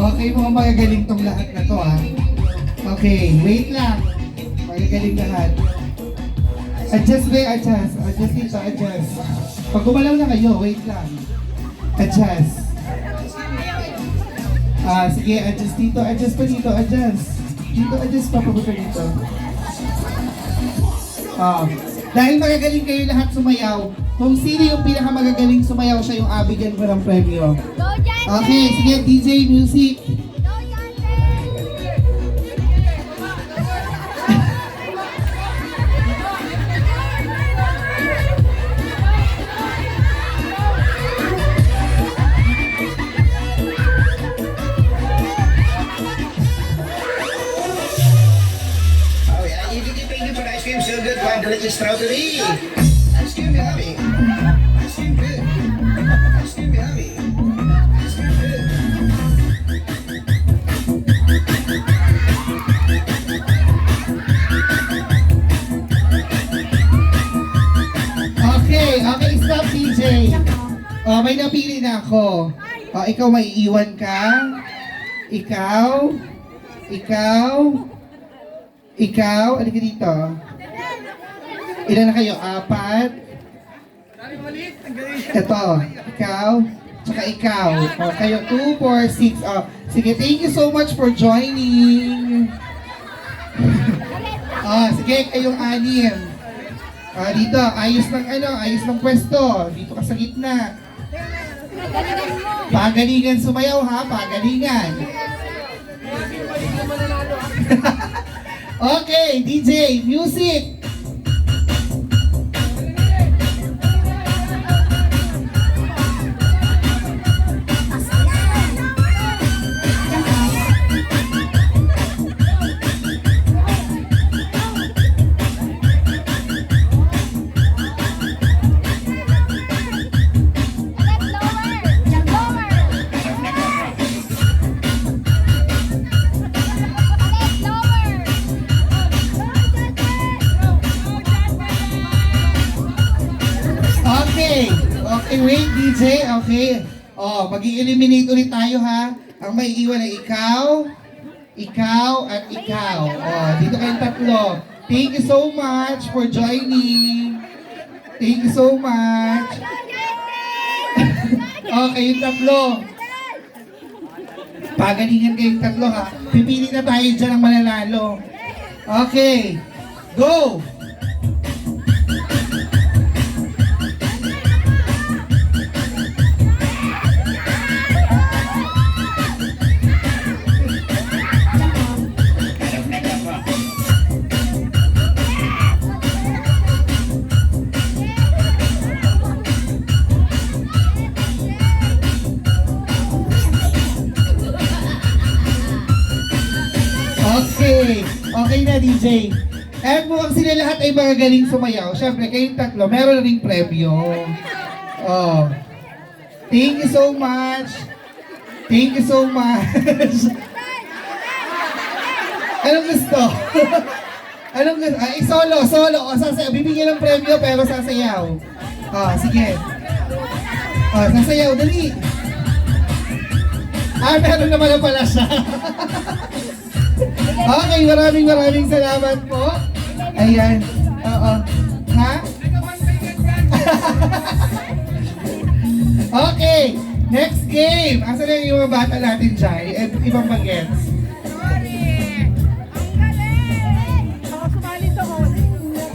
Okay, mukhang magagaling tong lahat na to ah. Okay, wait lang. Magagaling lahat. Adjust, be, adjust. Adjust dito, adjust. Pag gumalaw na kayo, wait lang. Adjust. Sige, adjust dito, adjust pa dito, adjust. Dito, adjust pa, papunta dito. Dahil magagaling kayo lahat sumayaw, kung sino yung pinakamagagaling sumayaw, siya yung abigyan ko ng premyo. Okay, sige, DJ music. So good, find delicious strawberry. Ice cream yummy. Ice cream good. Ice cream yummy. Ice cream good. Okay, stop DJ. May napili na ako. Ikaw may iwan ka. Ikaw, ano ka dito? Ilan na kayo? 4? Ito, ikaw, tsaka ikaw. Kayo 2, 4, 6. Sige, thank you so much for joining. Sige, kayong 6. Dito, ayos ng pwesto. Dito ka sa gitna. Pagalingan sumayaw ha, pagalingan. Okay, DJ, music. Okay, wait DJ, okay. Mag-i-eliminate ulit tayo ha. Ang may iwan ay ikaw, at ikaw. Dito kayong 3. Thank you so much for joining. Thank you so much. Kayong 3. Pagalingan kayong 3 ha. Pipili na tayo dyan ang mananalo. Okay, go! Okay na DJ. At mukhang sila lahat ay magagaling sumayaw. Siyempre, kayong 3, meron na ring premyo. Thank you so much. Thank you so much. Anong gusto? Anong gusto? Solo. Sasayaw. Bibigyan ng premyo pero sasayaw. Sige. Sasayaw, dali. Meron naman na pala siya. Okay, maraming salamat po. Ayan. Ha? Okay, next game. Asan na yung mga bata natin dyan? Ibang bagets.